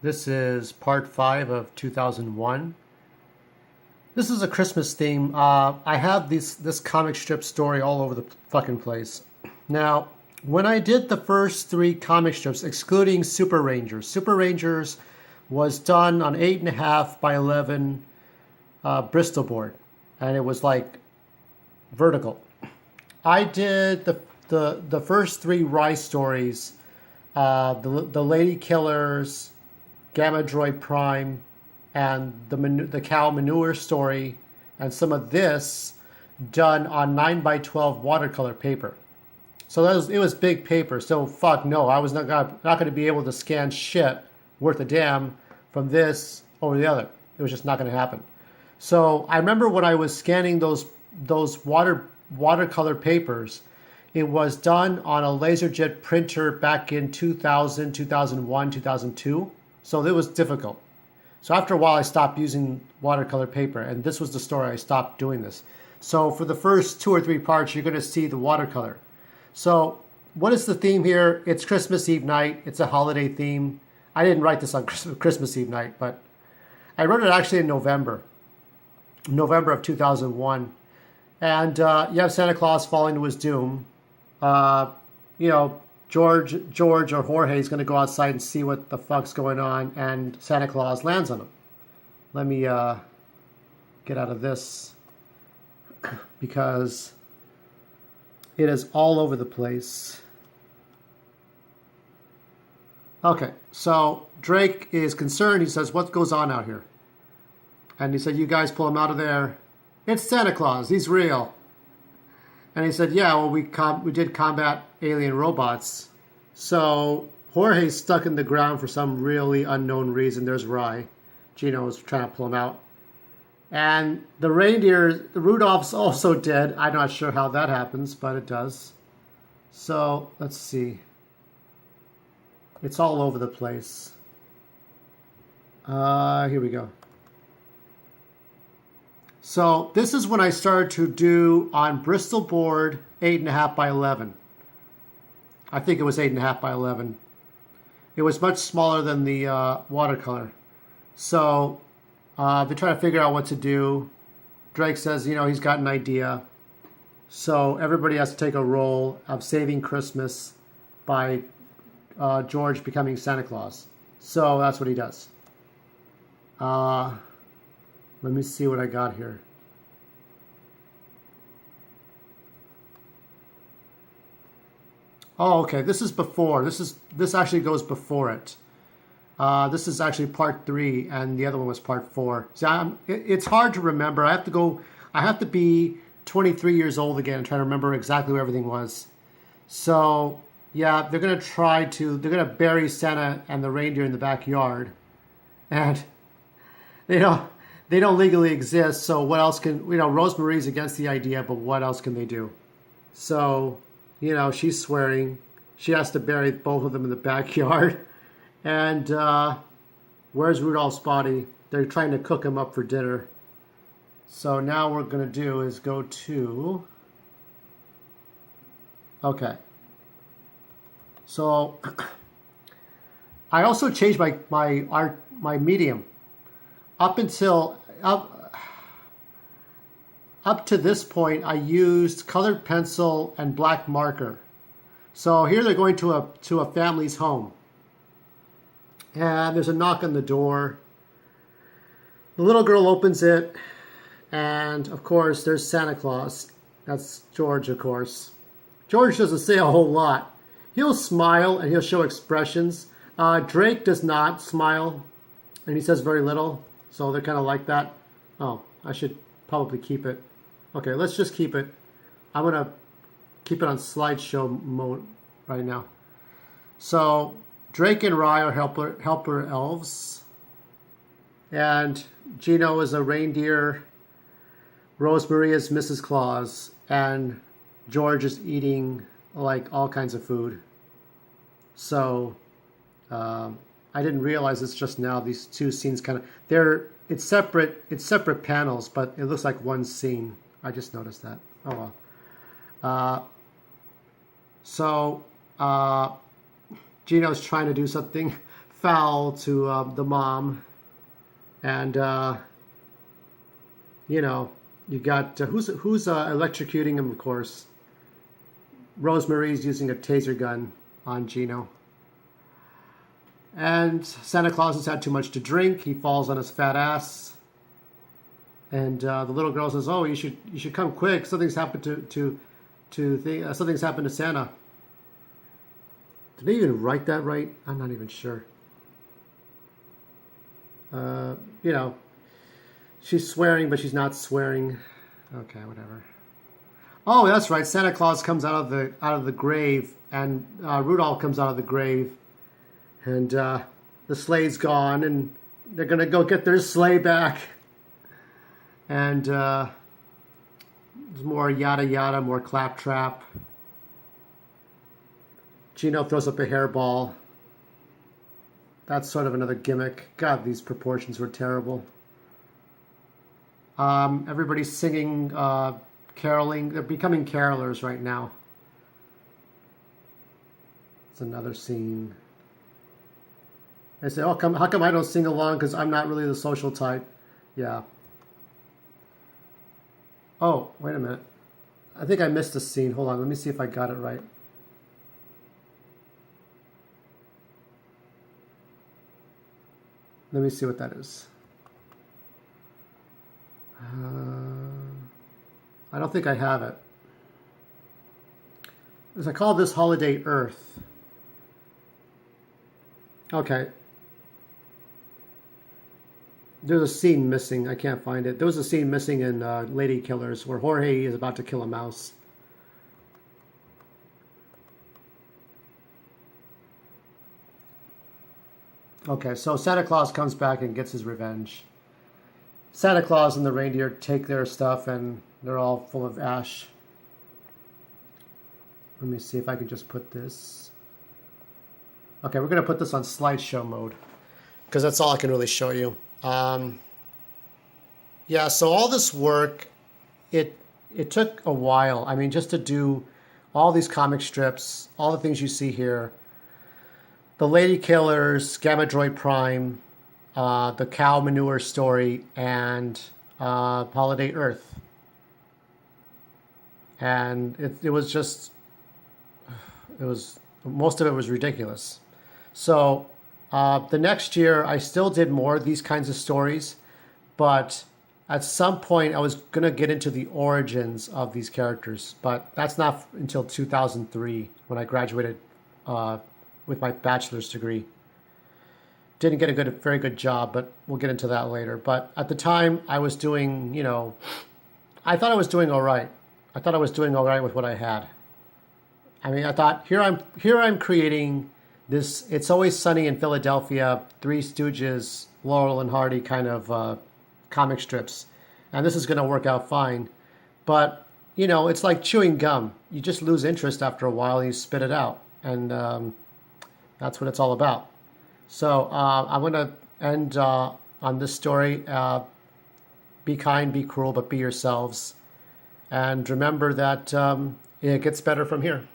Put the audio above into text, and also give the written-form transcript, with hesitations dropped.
This is part 5 of 2001. This is a Christmas theme. I have this comic strip story all over the fucking place. Now, when I did the first 3 comic strips, excluding Super Rangers was done on 8.5 by 11 Bristol board, and it was like vertical. I did the first 3 Rise stories, the Lady Killers, Gamma Droid Prime, and the cow manure story, and some of this done on 9 by 12 watercolor paper. So it was big paper. So fuck no, I was not going to be able to scan shit worth a damn from this over the other. It was just not going to happen. So I remember when I was scanning those watercolor papers, it was done on a LaserJet printer back in 2000, 2001, 2002. So it was difficult. So after a while, I stopped using watercolor paper, and this was the story I stopped doing this. So for the first 2 or 3 parts, you're going to see the watercolor. So what is the theme here? It's Christmas Eve night. It's a holiday theme. I didn't write this on Christmas Eve night, but I wrote it actually in November of 2001. And you have Santa Claus falling to his doom. You know, George or Jorge is going to go outside and see what the fuck's going on, and Santa Claus lands on him. Let me get out of this because it is all over the place. Okay, so Drake is concerned. He says, "What goes on out here?" And he said, "You guys pull him out of there. It's Santa Claus. He's real." And he said, "Yeah, well, we did combat alien robots." So Jorge's stuck in the ground for some really unknown reason. There's Rye. Gino is trying to pull him out. And the reindeer, Rudolph's also dead. I'm not sure how that happens, but it does. So let's see. It's all over the place. Here we go. So this is when I started to do on Bristol board 8.5 by 11. I think it was 8.5 by 11. It was much smaller than the watercolor. So they're trying to figure out what to do. Drake says, he's got an idea. So everybody has to take a role of saving Christmas by George becoming Santa Claus. So that's what he does. Let me see what I got here. Oh, okay. This is before. This actually goes before it. This is actually part 3, and the other one was part 4. See, it's hard to remember. I have to be 23 years old again and try to remember exactly where everything was. So yeah, they're gonna bury Santa and the reindeer in the backyard, and they don't legally exist. So what else can Rosemary's against the idea, but what else can they do? So she's swearing. She has to bury both of them in the backyard. And where's Rudolph's body? They're trying to cook him up for dinner. So now what we're going to do is go to... Okay. So I also changed my medium. Up to this point, I used colored pencil and black marker. So here they're going to a family's home. And there's a knock on the door. The little girl opens it, and of course there's Santa Claus. That's George, of course. George doesn't say a whole lot. He'll smile and he'll show expressions. Drake does not smile, and he says very little. So they're kind of like that. Oh, I should probably keep it. Okay, let's just keep it. I'm going to keep it on slideshow mode right now. So Drake and Rye are helper elves. And Gino is a reindeer. Rosemary is Mrs. Claus. And George is eating like all kinds of food. So I didn't realize this just now. These two scenes it's separate panels, but it looks like one scene. I just noticed that. Oh well. So Gino's trying to do something foul to the mom, and you know, you got who's electrocuting him, of course. Rosemary's using a taser gun on Gino. And Santa Claus has had too much to drink. He falls on his fat ass. And the little girl says, "Oh, you should come quick. Something's happened something's happened to Santa." Did they even write that right? I'm not even sure. You know, she's swearing, but she's not swearing. Okay, whatever. Oh, that's right. Santa Claus comes out of the grave, and Rudolph comes out of the grave, and the sleigh's gone, and they're gonna go get their sleigh back. And there's more yada yada, more claptrap. Gino throws up a hairball. That's sort of another gimmick. God, these proportions were terrible. Everybody's singing, caroling. They're becoming carolers right now. It's another scene. They say, "Oh, how come I don't sing along? Because I'm not really the social type." Yeah. Oh, wait a minute. I think I missed a scene. Hold on. Let me see if I got it right. Let me see what that is. I don't think I have it. As I call this Holiday Earth. Okay. There's a scene missing. I can't find it. There was a scene missing in Lady Killers where Jorge is about to kill a mouse. Okay, so Santa Claus comes back and gets his revenge. Santa Claus and the reindeer take their stuff and they're all full of ash. Let me see if I can just put this. Okay, we're going to put this on slideshow mode because that's all I can really show you. Yeah, so all this work, it took a while. I mean, just to do all these comic strips, all the things you see here, the Lady Killers, Gamma Droid Prime, the cow manure story, and Holiday Earth. And it was just, most of it was ridiculous. So the next year, I still did more of these kinds of stories, but at some point I was going to get into the origins of these characters, but that's not until 2003 when I graduated with my bachelor's degree. Didn't get a very good job, but we'll get into that later. But at the time I was doing, I thought I was doing all right. I thought I was doing all right with what I had. I mean, I thought here I'm creating this It's Always Sunny in Philadelphia, Three Stooges, Laurel and Hardy kind of comic strips. And this is going to work out fine. But, it's like chewing gum. You just lose interest after a while and you spit it out. And that's what it's all about. So I'm going to end on this story. Be kind, be cruel, but be yourselves. And remember that it gets better from here.